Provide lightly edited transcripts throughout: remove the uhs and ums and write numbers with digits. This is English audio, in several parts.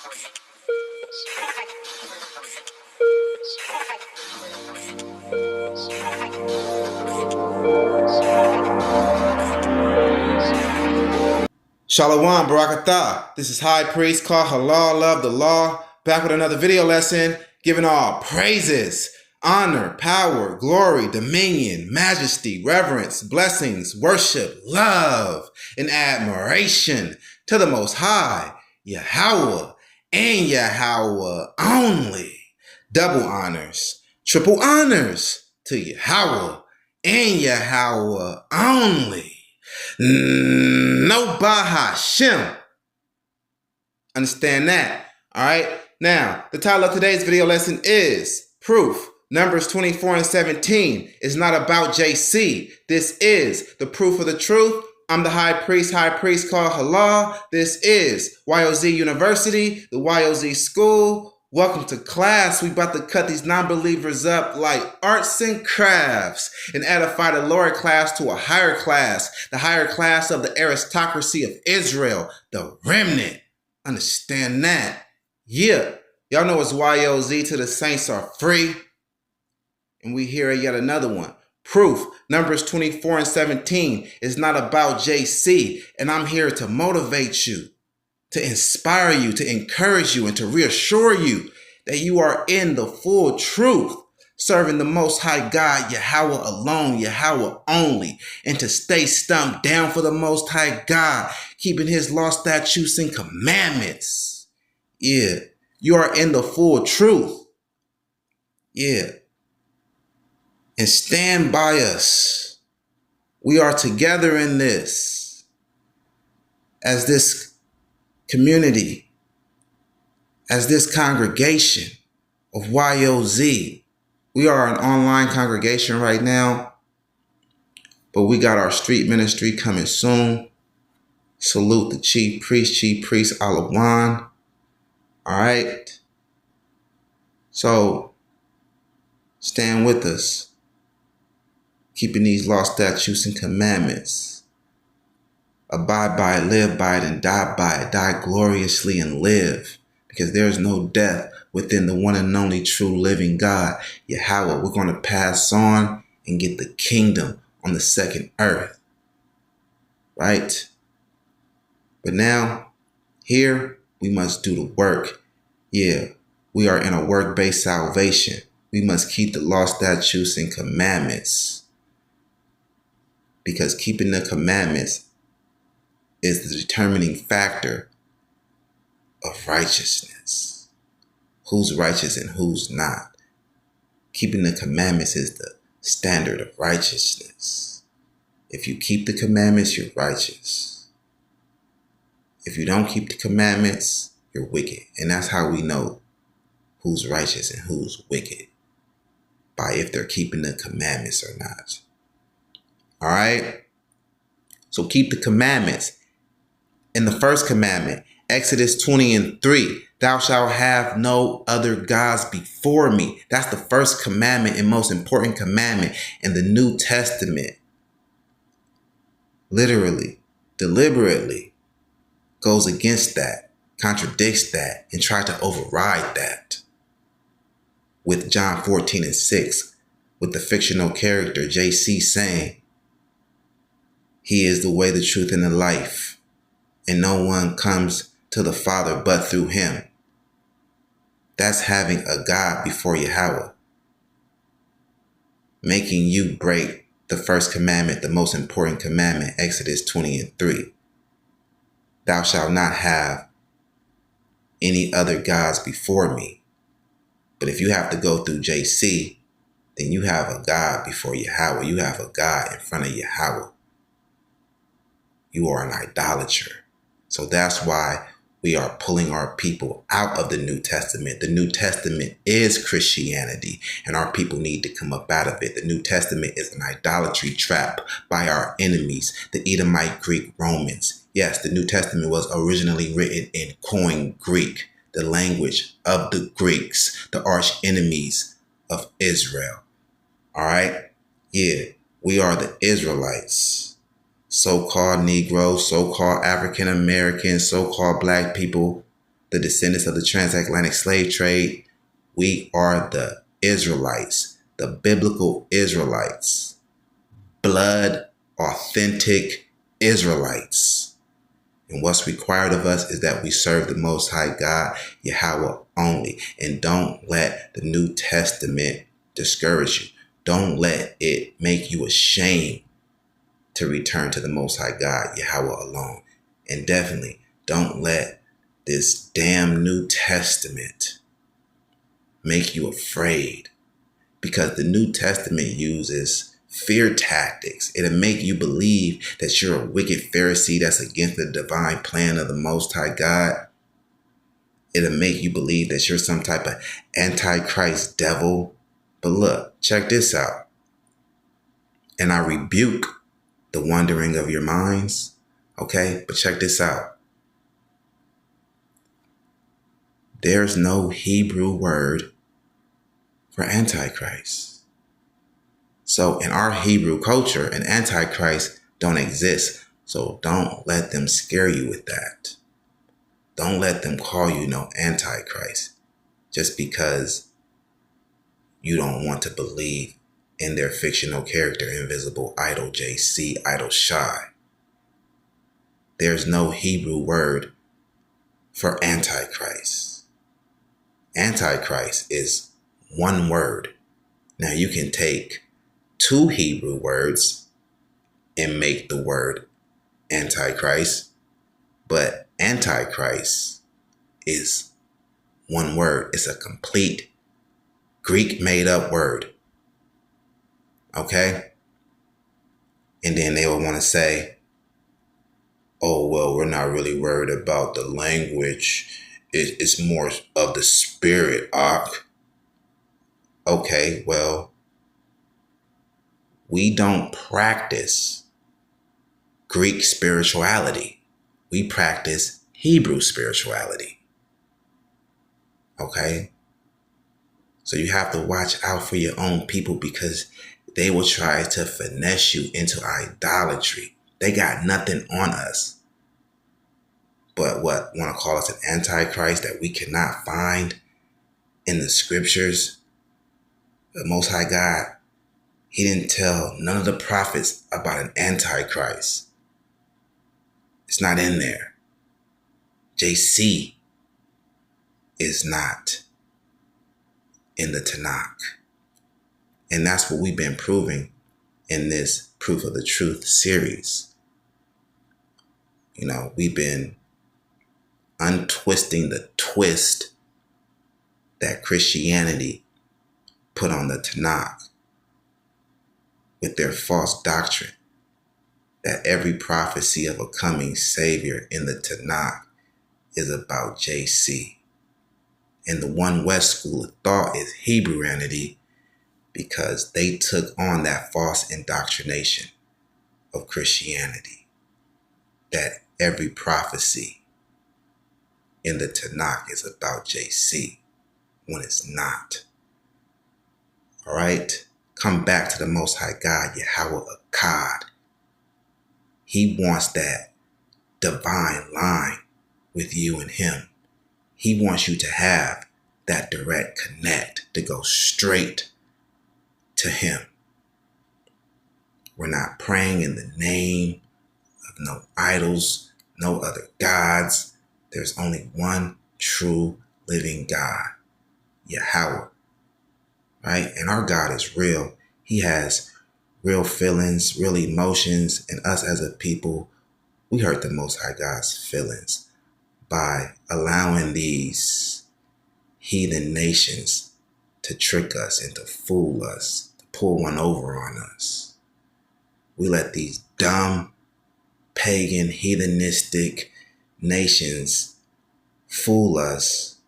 Shalom, Barakatah. This is High Priest called Halal Love the Law, back with another video lesson, giving all praises, honor, power, glory, dominion, majesty, reverence, blessings, worship, love, and admiration to the Most High, Yahweh, and Yahweh only. Double honors, triple honors to Yahweh and Yahweh only. No Bahashem. Understand that. All right. Now, the title of today's video lesson is Proof. Numbers 24 and 17 is not about JC. This is the proof of the truth. I'm the high priest called Halal. This is YOZ University, the YOZ School. Welcome to class. We about to cut these non-believers up like arts and crafts and edify the lower class to a higher class, the higher class of the aristocracy of Israel, the remnant. Understand that? Yeah. Y'all know it's YOZ till the saints are free. And we hear yet another one. Proof. Numbers 24 and 17 is not about JC. And I'm here to motivate you, to inspire you, to encourage you, and to reassure you that you are in the full truth, serving the Most High God, Yahweh alone, Yahweh only, and to stay stumped down for the Most High God, keeping his law, statutes, and commandments. Yeah, you are in the full truth. Yeah. And stand by us. We are together in this, as this community, as this congregation of YOZ. We are an online congregation right now, but we got our street ministry coming soon. Salute the Chief Priest Alawan. All right. So stand with us, keeping these law, statutes, and commandments. Abide by it, live by it, and die by it. Die gloriously and live, because there is no death within the one and only true living God, Yahweh. We're going to pass on and get the kingdom on the second earth, right? But now, here, we must do the work. Yeah, we are in a work-based salvation. We must keep the law, statutes, and commandments, because keeping the commandments is the determining factor of righteousness. Who's righteous and who's not. Keeping the commandments is the standard of righteousness. If you keep the commandments, you're righteous. If you don't keep the commandments, you're wicked. And that's how we know who's righteous and who's wicked, by if they're keeping the commandments or not. All right? So keep the commandments. In the first commandment, Exodus 20 and 3, thou shalt have no other gods before me. That's the first commandment and most important commandment in the New Testament. Literally, deliberately goes against that, contradicts that, and tries to override that. With John 14 and 6, with the fictional character JC saying, he is the way, the truth, and the life, and no one comes to the Father but through him. That's having a God before Yahweh, making you break the first commandment, the most important commandment, Exodus 20 and 3. Thou shalt not have any other gods before me. But if you have to go through JC, then you have a God before Yahweh. You have a God in front of Yahweh. You are an idolater. So that's why we are pulling our people out of the New Testament. The New Testament is Christianity, and our people need to come up out of it. The New Testament is an idolatry trap by our enemies, the Edomite Greek Romans. Yes, the New Testament was originally written in Koine Greek, the language of the Greeks, the arch enemies of Israel. All right? Yeah, we are the Israelites. So-called Negroes, so-called African Americans, so-called black people. the descendants of the transatlantic slave trade. We are the Israelites, the biblical Israelites, blood authentic Israelites. And what's required of us is that we serve the Most High God, Yahweh only. And don't let the New Testament discourage you. Don't let it make you ashamed to return to the Most High God, Yahweh alone. And definitely don't let this damn New Testament make you afraid, because the New Testament uses fear tactics. It'll make you believe that you're a wicked Pharisee that's against the divine plan of the Most High God. It'll make you believe that you're some type of antichrist devil. But look, check this out. And I rebuke the wandering of your minds. Okay, but check this out. There's no Hebrew word for antichrist. So in our Hebrew culture, an antichrist don't exist. So don't let them scare you with that. Don't let them call you no antichrist just because you don't want to believe in their fictional character, Invisible Idol JC, Idol Shy. There's no Hebrew word for antichrist. Antichrist is one word. Now you can take two Hebrew words and make the word antichrist, but antichrist is one word. It's a complete Greek made up word. Okay? And then they will want to say, oh, well, we're not really worried about the language. It's more of the spirit. Okay, well, we don't practice Greek spirituality. We practice Hebrew spirituality. Okay? So you have to watch out for your own people, because they will try to finesse you into idolatry. They got nothing on us but want to call us an antichrist that we cannot find in the scriptures. The Most High God, he didn't tell none of the prophets about an antichrist. It's not in there. JC is not in the Tanakh. And that's what we've been proving in this Proof of the Truth series. You know, we've been untwisting the twist that Christianity put on the Tanakh with their false doctrine that every prophecy of a coming Savior in the Tanakh is about JC. And the One West school of thought is Hebrewanity, because they took on that false indoctrination of Christianity, that every prophecy in the Tanakh is about JC, when it's not. All right? Come back to the Most High God, Yahweh Akkad. He wants that divine line with you and him. He wants you to have that direct connect, to go straight to him. We're not praying in the name of no idols, no other gods. There's only one true living God, Yahweh. Right? And our God is real. He has real feelings, real emotions, and us as a people, we hurt the Most High God's feelings by allowing these heathen nations to trick us and to fool us, to pull one over on us. We let these dumb, pagan, heathenistic nations fool us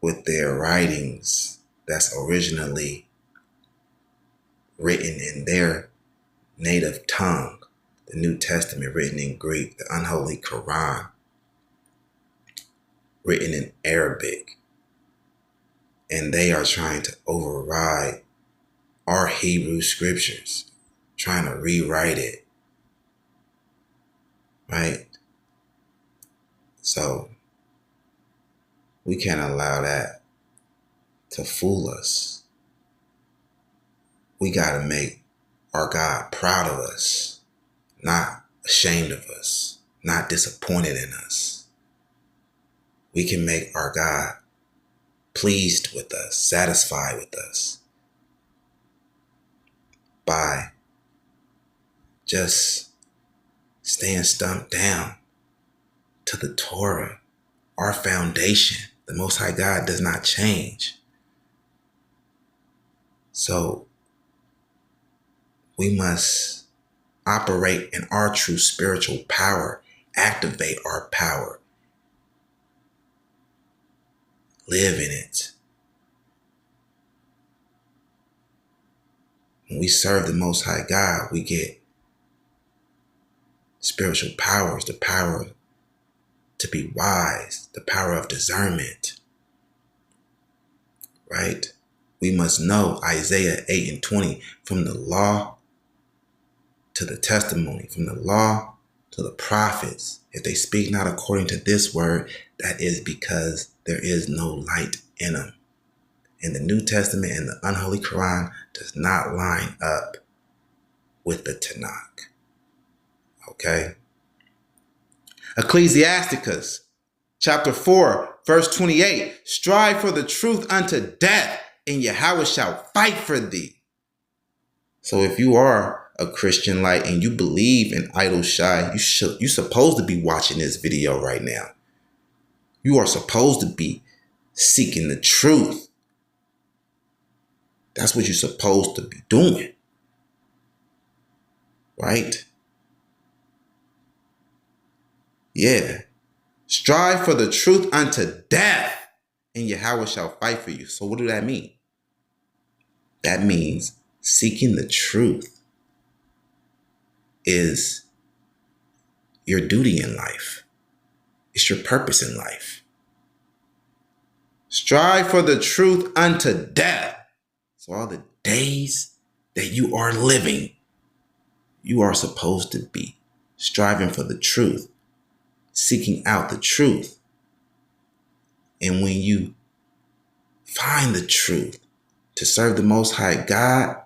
with their writings that's originally written in their native tongue, the New Testament written in Greek, the unholy Quran written in Arabic. And they are trying to override our Hebrew scriptures, trying to rewrite it. Right? So We can't allow that to fool us. We got to make our God proud of us, not ashamed of us, not disappointed in us. We can make our God pleased with us, satisfied with us by just staying stumped down to the Torah, our foundation. The Most High God does not change. So we must operate in our true spiritual power, activate our power, live in it. When we serve the Most High God, we get spiritual powers, the power to be wise, the power of discernment, right? We must know Isaiah 8:20, from the law to the testimony, from the law to the prophets. If they speak not according to this word, that is because there is no light in them. And the New Testament and the unholy Quran does not line up with the Tanakh. Okay? Ecclesiasticus chapter 4, verse 28. Strive for the truth unto death, and Yahweh shall fight for thee. So if you are a Christian light and you believe in idol shy, you're supposed to be watching this video right now. You are supposed to be seeking the truth. That's what you're supposed to be doing. Right? Yeah. Strive for the truth unto death, and Yahweh shall fight for you. So what do that mean? That means seeking the truth is your duty in life. It's your purpose in life. Strive for the truth unto death. So all the days that you are living, you are supposed to be striving for the truth, seeking out the truth. And when you find the truth to serve the Most High God,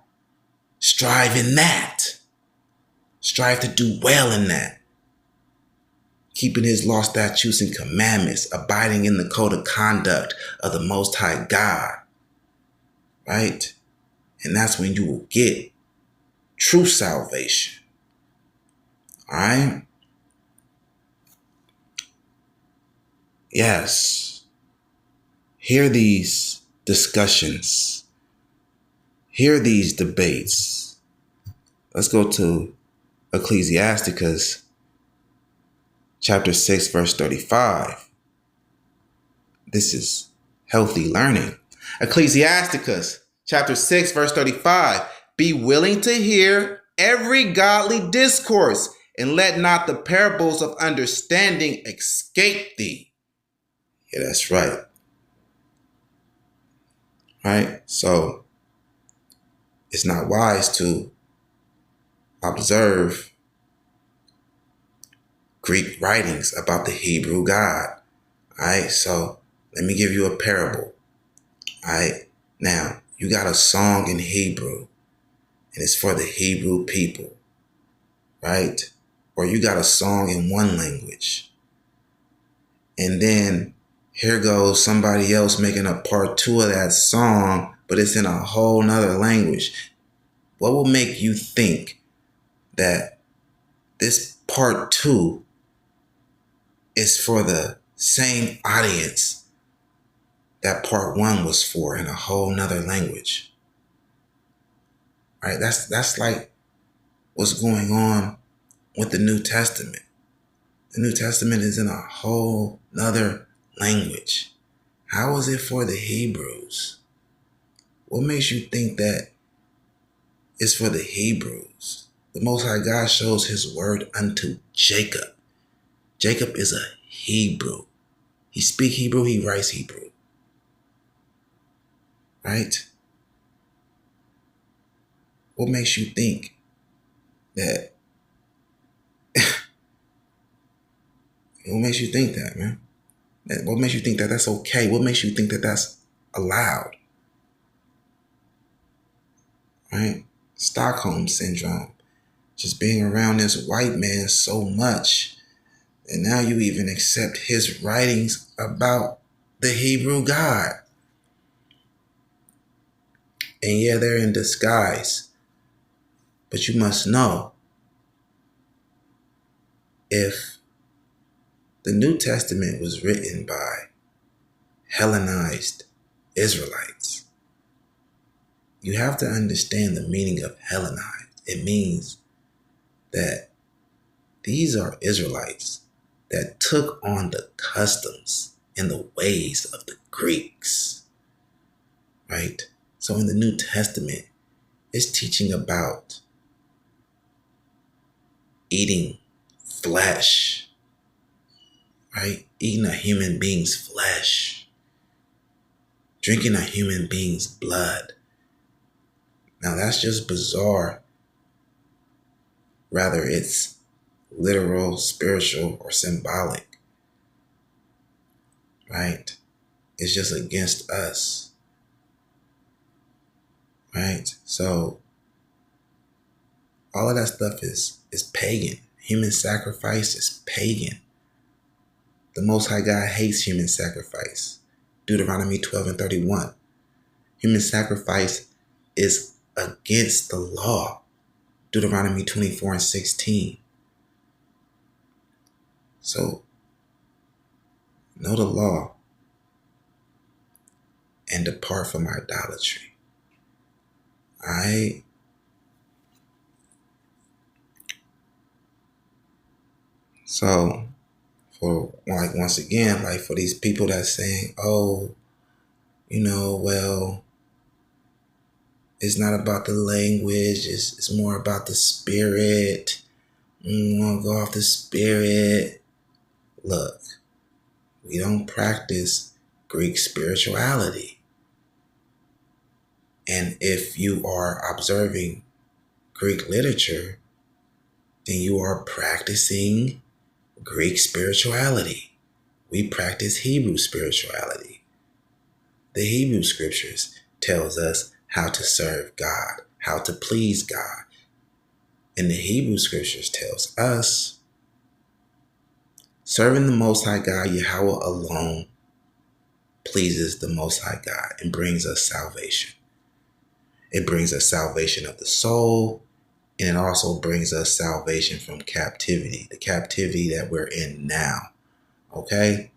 strive in that. Strive to do well in that. Keeping his law, statutes, and commandments, abiding in the code of conduct of the Most High God. Right? And that's when you will get true salvation. All right? Yes. Hear these discussions. Hear these debates. Let's go to Ecclesiasticus chapter 6, verse 35. This is healthy learning. Ecclesiasticus chapter 6, verse 35. Be willing to hear every godly discourse, and let not the parables of understanding escape thee. Yeah, that's right. Right? So it's not wise to observe Greek writings about the Hebrew God. All right? So let me give you a parable. All right? Now, you got a song in Hebrew, and it's for the Hebrew people, right? Or you got a song in one language, and then here goes somebody else making a part two of that song, but it's in a whole nother language. What will make you think that this part two is for the same audience that part one was for in a whole nother language? Right? That's like what's going on with the New Testament. The New Testament is in a whole nother language. How is it for the Hebrews? What makes you think that it's for the Hebrews? The Most High God shows his word unto Jacob. Jacob is a Hebrew. He speaks Hebrew, he writes Hebrew. Right? What makes you think that? What makes you think that, man? What makes you think that that's okay? What makes you think that that's allowed? Right? Stockholm syndrome. Just being around this white man so much. And now you even accept his writings about the Hebrew God. And yeah, they're in disguise. But you must know, if the New Testament was written by Hellenized Israelites, you have to understand the meaning of Hellenized. It means that these are Israelites that took on the customs and the ways of the Greeks, right? So in the New Testament, it's teaching about eating flesh, right? Eating a human being's flesh, drinking a human being's blood. Now that's just bizarre. Rather, it's literal, spiritual, or symbolic, right? It's just against us, right? So all of that stuff is pagan. Human sacrifice is pagan. The Most High God hates human sacrifice. Deuteronomy 12:31. Human sacrifice is against the law. Deuteronomy 24:16. So know the law and depart from idolatry. Alright? So once again, for these people that's saying, oh, well, it's not about the language, it's more about the spirit. We want to go off the spirit. Look, we don't practice Greek spirituality. And if you are observing Greek literature, then you are practicing Greek spirituality. We practice Hebrew spirituality. The Hebrew scriptures tells us how to serve God, how to please God. And the Hebrew scriptures tells us serving the Most High God, Yahweh alone, pleases the Most High God and brings us salvation. It brings us salvation of the soul, and it also brings us salvation from captivity, the captivity that we're in now. Okay?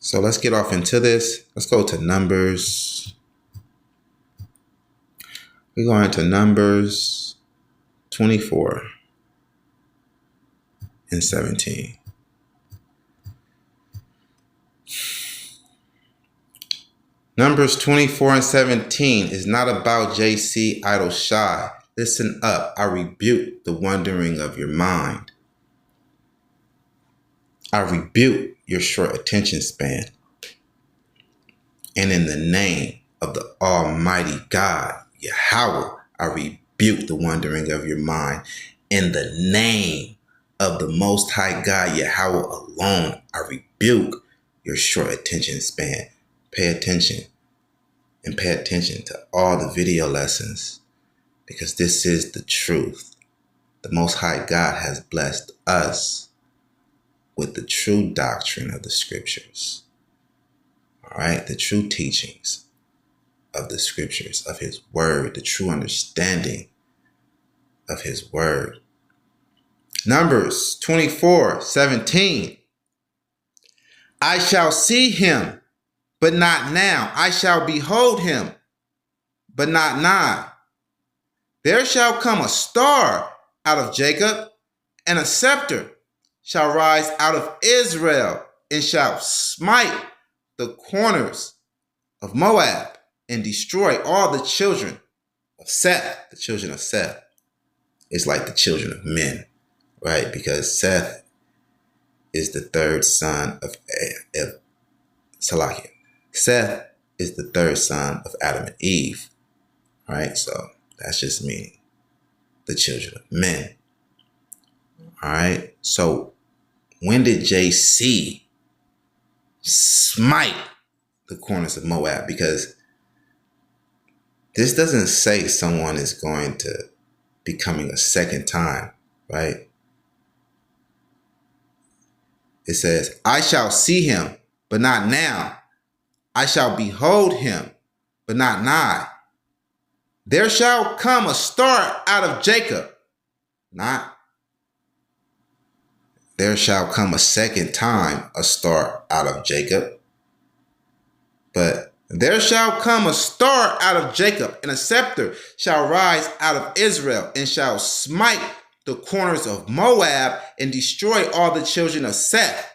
So let's get off into this. Let's go to Numbers. We're going to Numbers 24 and 17. Numbers 24 and 17 is not about JC idle shy. Listen up. I rebuke the wandering of your mind. I rebuke your short attention span. And in the name of the Almighty God, Yahweh, I rebuke the wandering of your mind. In the name of the Most High God, Yahweh alone, I rebuke your short attention span. Pay attention, and pay attention to all the video lessons, because this is the truth. The Most High God has blessed us with the true doctrine of the scriptures. All right, the true teachings of the scriptures, of his word, the true understanding of his word. Numbers 24:17. I shall see him, but not now. I shall behold him, but not nigh. There shall come a star out of Jacob, and a scepter shall rise out of Israel, and shall smite the corners of Moab, and destroy all the children of Seth. The children of Seth is like the children of men, right? Because Seth is the third son of Salakia. Seth is the third son of Adam and Eve, right? So that's just meaning the children of men. All right. So when did JC smite the corners of Moab? Because this doesn't say someone is going to be coming a second time, right? It says, I shall see him, but not now. I shall behold him, but not nigh. There shall come a star out of Jacob. Not, there shall come a second time a star out of Jacob. But there shall come a star out of Jacob, and a scepter shall rise out of Israel, and shall smite the corners of Moab, and destroy all the children of Seth.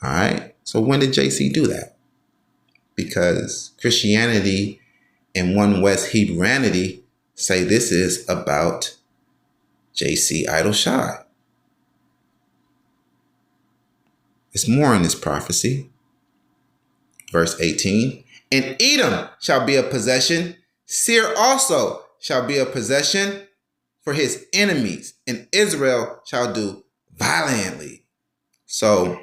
All right. So when did JC do that? Because Christianity and One West Hebrewanity say this is about JC Idle Shai. It's more in this prophecy. Verse 18, and Edom shall be a possession, Seir also shall be a possession for his enemies, and Israel shall do violently. So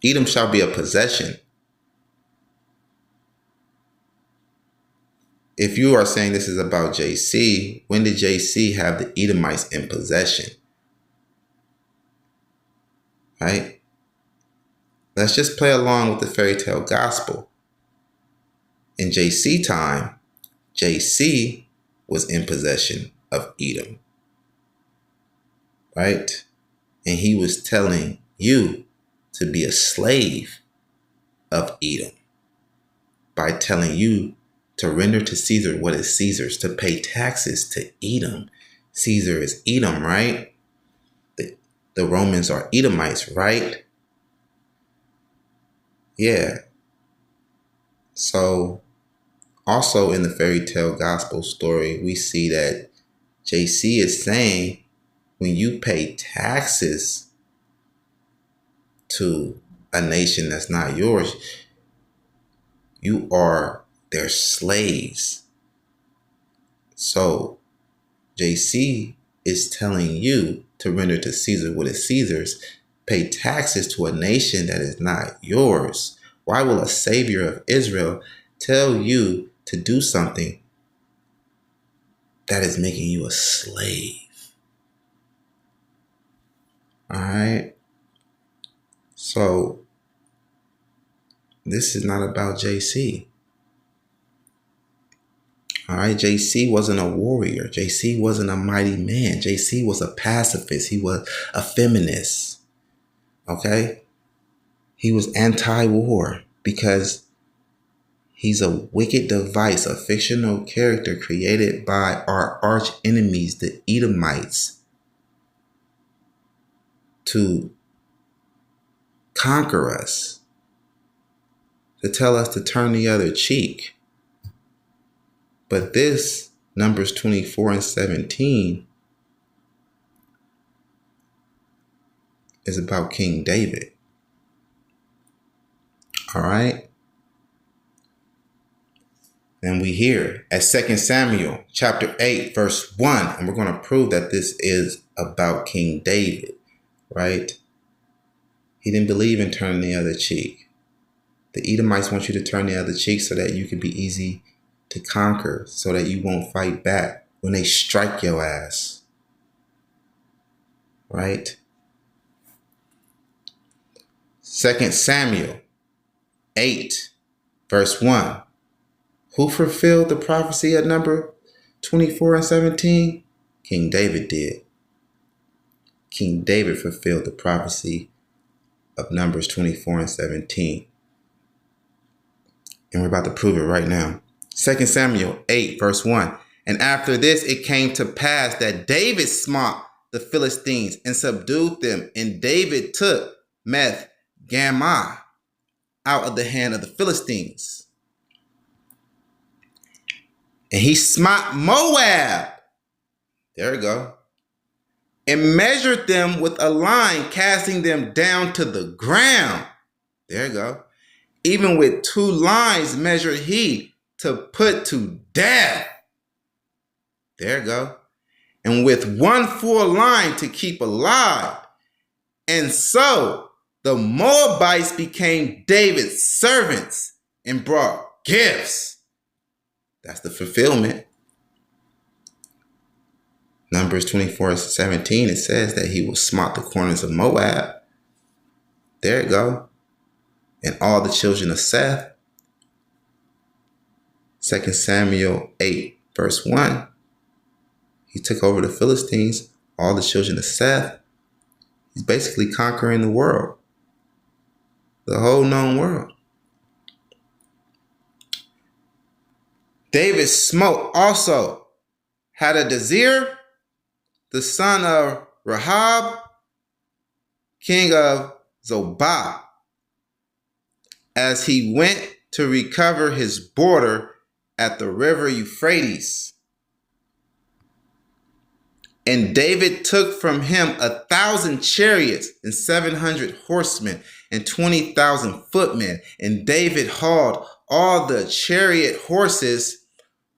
Edom shall be a possession. If you are saying this is about JC, when did JC have the Edomites in possession? Right? Let's just play along with the fairy tale gospel. In JC time, JC was in possession of Edom. Right? And he was telling you to be a slave of Edom by telling you to render to Caesar what is Caesar's, to pay taxes to Edom. Caesar is Edom, right? The Romans are Edomites, right? Yeah. So also in the fairy tale gospel story, we see that JC is saying when you pay taxes to a nation that's not yours, you are their slaves. So JC is telling you to render to Caesar what is Caesar's, pay taxes to a nation that is not yours. Why will a savior of Israel tell you to do something that is making you a slave? All right. So this is not about JC. All right. JC wasn't a warrior. JC wasn't a mighty man. JC was a pacifist. He was a feminist. Okay. He was anti-war because he's a wicked device, a fictional character created by our arch enemies, the Edomites, to conquer us, to tell us to turn the other cheek. But this, Numbers 24 and 17, is about King David. All right. And we hear at 2 Samuel chapter 8, verse 1, and we're going to prove that this is about King David, right? He didn't believe in turning the other cheek. The Edomites want you to turn the other cheek so that you can be easy to conquer, so that you won't fight back when they strike your ass, right? 2 Samuel 8, verse 1. Who fulfilled the prophecy at number 24 and 17? King David did. King David fulfilled the prophecy of Numbers 24 and 17. And we're about to prove it right now. 2 Samuel 8, verse 1. And after this, it came to pass that David smote the Philistines and subdued them. And David took Meth Gammah out of the hand of the Philistines. And he smote Moab. There we go. And measured them with a line, casting them down to the ground. There you go. Even with 2 lines measured he to put to death. There you go. and with one full line to keep alive. And so the Moabites became David's servants and brought gifts. That's the fulfillment. Numbers 24:17, it says that he will smite the corners of Moab. There it go. And all the children of Seth. 2 Samuel 8, verse 1. He took over the Philistines, all the children of Seth. He's basically conquering the world, the whole known world. David smote also Hadadezer, the son of Rahab, king of Zobah, as he went to recover his border at the river Euphrates. And David took from him 1,000 chariots and 700 horsemen and 20,000 footmen. And David hauled all the chariot horses,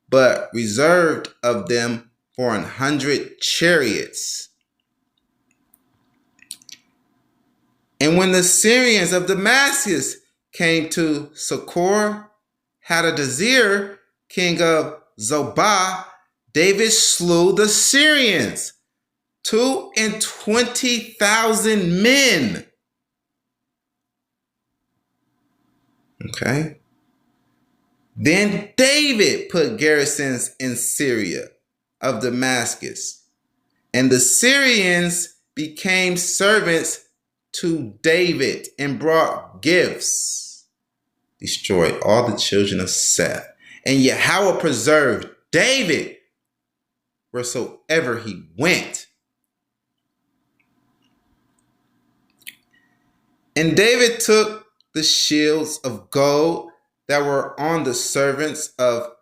but reserved of them 400 chariots. And when the Syrians of Damascus came to succor Hadadezer, king of Zobah, David slew the Syrians, 220,000 men. Okay. Then David put garrisons in Syria of Damascus, and the Syrians became servants to David and brought gifts, destroyed all the children of Seth. And Yahweh preserved David wheresoever he went. And David took the shields of gold that were on the servants of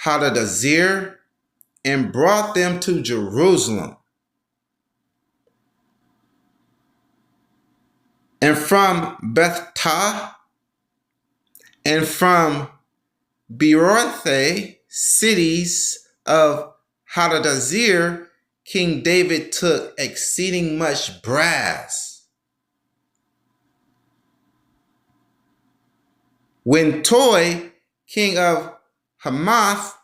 Hadadezer and brought them to Jerusalem. And from Bethtah and from Berothah, cities of Hadadezer, King David took exceeding much brass. When Toi, king of Hamath,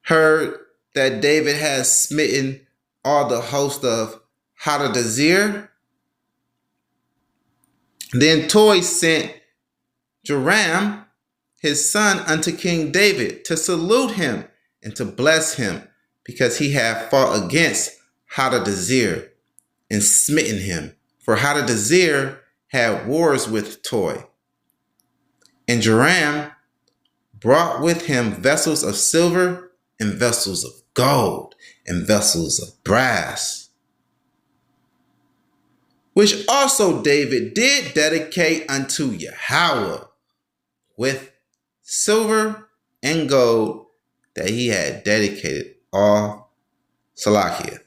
heard that David had smitten all the host of Hadadezer, then Toi sent Joram, his son, unto King David to salute him and to bless him, because he had fought against Hadadezer and smitten him. For Hadadezer had wars with Toi. And Joram brought with him vessels of silver and vessels of gold and vessels of brass, which also David did dedicate unto Yahweh with silver and gold that he had dedicated all Salakia,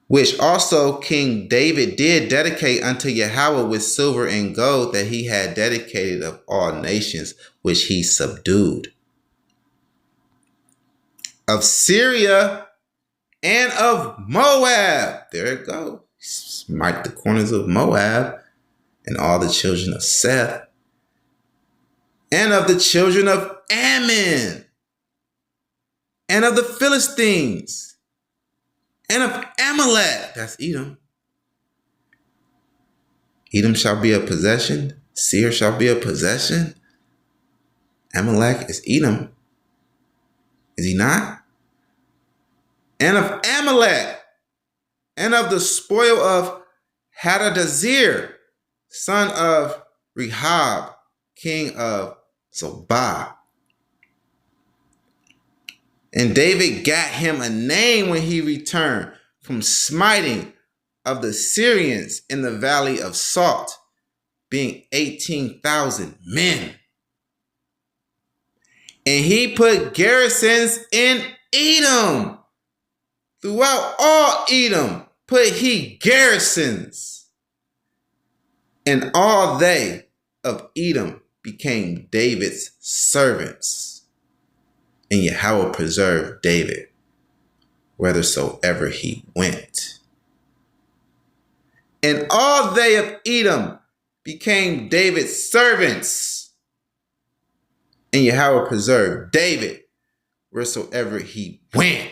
which also King David did dedicate unto Yahweh with silver and gold that he had dedicated of all nations which he subdued, of Syria and of Moab. There it goes. Smite the corners of Moab and all the children of Seth, and of the children of Ammon, and of the Philistines, and of Amalek. That's Edom. Edom shall be a possession. Seir shall be a possession. Amalek is Edom. Is he not? And of Amalek, and of the spoil of Hadadezer, son of Rehab, king of Zobah. And David got him a name when he returned from smiting of the Syrians in the valley of Salt, being 18,000 men. And he put garrisons in Edom. Throughout all Edom put he garrisons. And all they of Edom became David's servants. And Yahweh preserved David whithersoever he went. And all they of Edom became David's servants. And Yahweh preserved David wheresoever he went.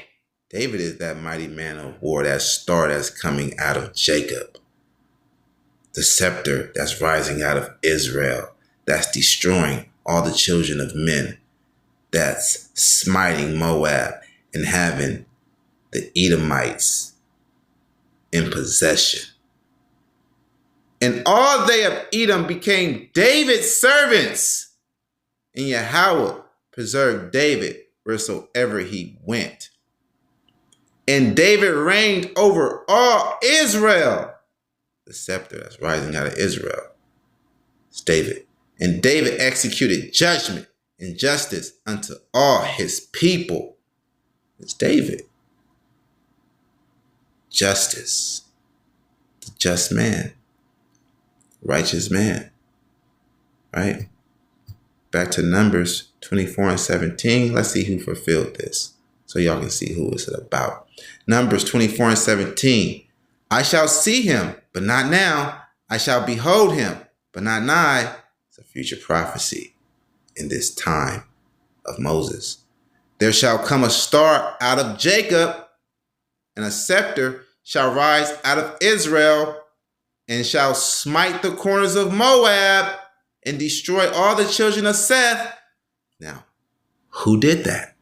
David is that mighty man of war, that star that's coming out of Jacob. The scepter that's rising out of Israel, that's destroying all the children of men, that's smiting Moab and having the Edomites in possession. And all they of Edom became David's servants. And Yahweh preserved David wheresoever he went. And David reigned over all Israel. The scepter that's rising out of Israel. It's David. And David executed judgment and justice unto all his people. It's David. Justice. The just man. Righteous man. Right? Back to Numbers 24 and 17. Let's see who fulfilled this, so y'all can see who it's about. Numbers 24 and 17. I shall see him, but not now. I shall behold him, but not nigh. It's a future prophecy in this time of Moses. There shall come a star out of Jacob, and a scepter shall rise out of Israel, and shall smite the corners of Moab, and destroy all the children of Seth. Now, who did that?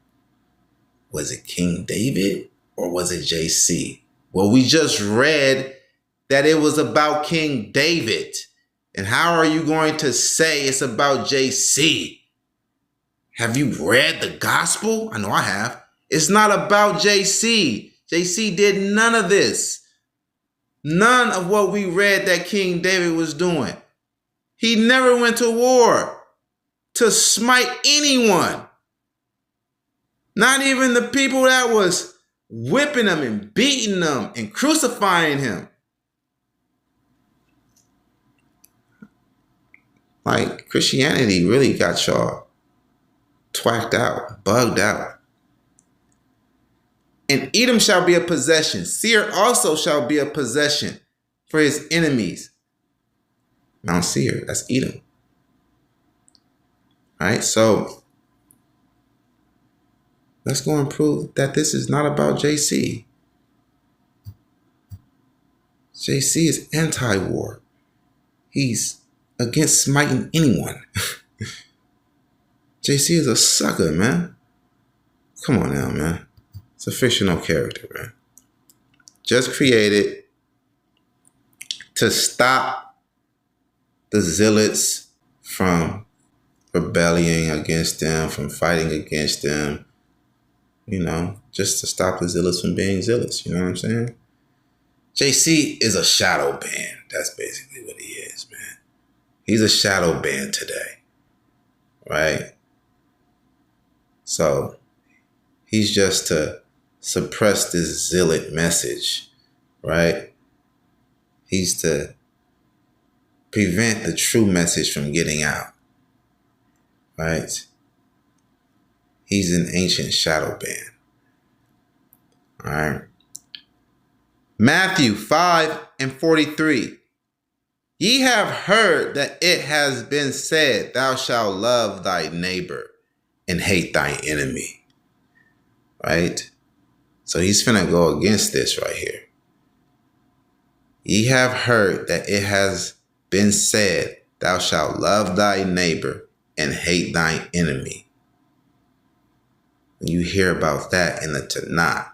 Was it King David or was it JC? Well, we just read that it was about King David. And how are you going to say it's about JC? Have you read the gospel? I know I have. It's not about JC. JC did none of this. None of what we read that King David was doing. He never went to war to smite anyone. Not even the people that was whipping him and beating him and crucifying him. Like, Christianity really got y'all twacked out, bugged out. And Edom shall be a possession. Seir also shall be a possession for his enemies. Mount Seir, that's Edom. All right, so let's go and prove that this is not about JC. JC is anti-war. He's against smiting anyone. JC is a sucker, man. Come on now, man. It's a fictional character, man. Just created to stop the zealots from rebelling against them, from fighting against them, just to stop the zealots from being zealots. You know what I'm saying? JC is a shadow band. That's basically what he is, man. He's a shadow band today, right? So he's just to suppress this zealot message, right? He's to prevent the true message from getting out, right? He's an ancient shadow band. All right. Matthew 5 and 43. Ye have heard that it has been said, thou shalt love thy neighbor and hate thy enemy. Right? So he's finna go against this right here. Ye have heard that it has been said, thou shalt love thy neighbor and hate thine enemy. When you hear about that in the Tanakh,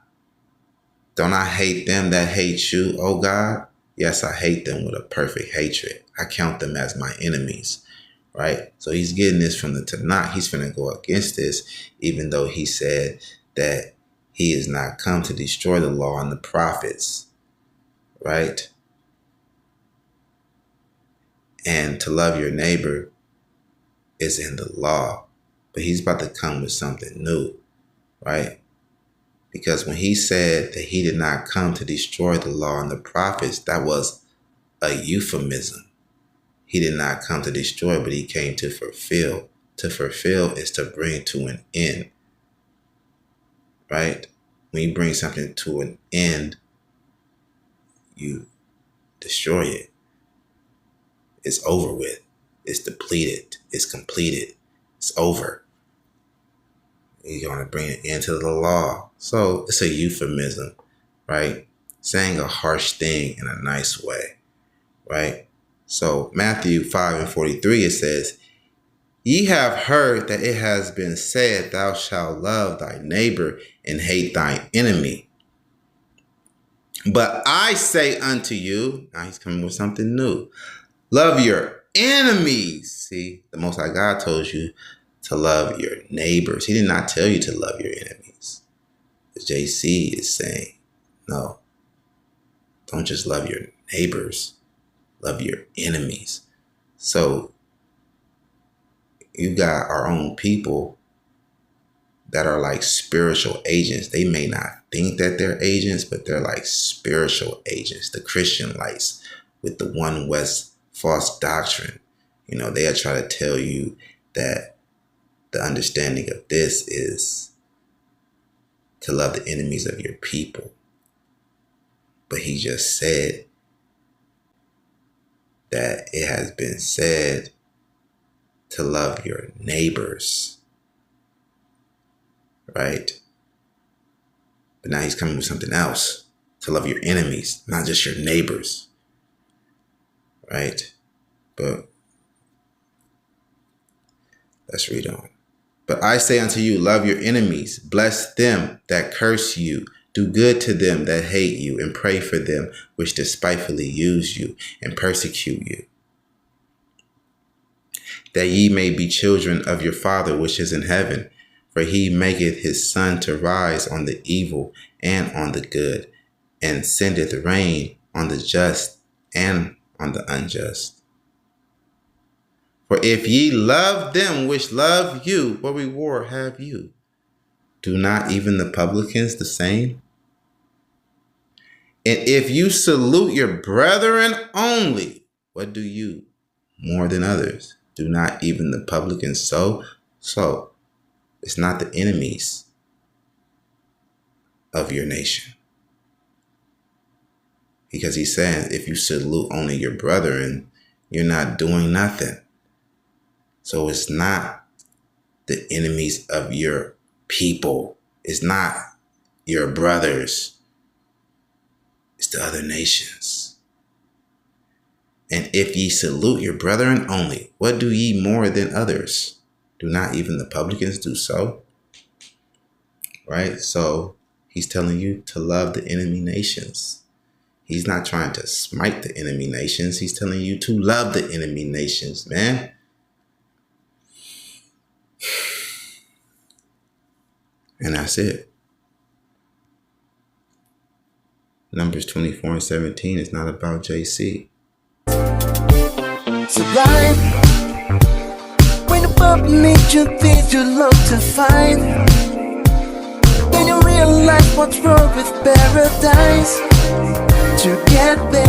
don't I hate them that hate you, O God? Yes, I hate them with a perfect hatred. I count them as my enemies, right? So he's getting this from the Tanakh. He's finna go against this, even though he said that he is not come to destroy the law and the prophets, right? And to love your neighbor is in the law. But he's about to come with something new, right? Because when he said that he did not come to destroy the law and the prophets, that was a euphemism. He did not come to destroy, but he came to fulfill. To fulfill is to bring to an end, right? when you bring something to an end, you destroy it. It's over with. It's depleted. It's completed. It's over. You're going to bring it into the law. So it's a euphemism, right? Saying a harsh thing in a nice way, right? So Matthew 5:43, it says, ye have heard that it has been said, thou shalt love thy neighbor and hate thine enemy. But I say unto you, now he's coming with something new, love your enemies. See, the Most High God told you to love your neighbors. He did not tell you to love your enemies. The JC is saying, no, don't just love your neighbors, love your enemies. So you got our own people that are like spiritual agents. They may not think that they're agents, but they're like spiritual agents. The Christian lights with the One West false doctrine. You know, they'll try to tell you that the understanding of this is to love the enemies of your people. But he just said that it has been said to love your neighbors, right? But now he's coming with something else, to love your enemies, not just your neighbors, right? But let's read on. But I say unto you, love your enemies, bless them that curse you, do good to them that hate you, and pray for them which despitefully use you and persecute you, that ye may be children of your Father which is in heaven. For he maketh his sun to rise on the evil and on the good, and sendeth rain on the just and on the unjust. For if ye love them which love you, what reward have you? Do not even the publicans the same? And if you salute your brethren only, what do you more than others? Do not even the publicans so? So it's not the enemies of your nation. Because he's saying if you salute only your brethren, you're not doing nothing. So it's not the enemies of your people. It's not your brothers. It's the other nations. And if ye salute your brethren only, what do ye more than others? Do not even the publicans do so? Right? So he's telling you to love the enemy nations. He's not trying to smite the enemy nations. He's telling you to love the enemy nations, man. And that's it. Numbers 24:17 is not about JC. Sublime. When above nature things you love to find, when you realize what's wrong with paradise, to get there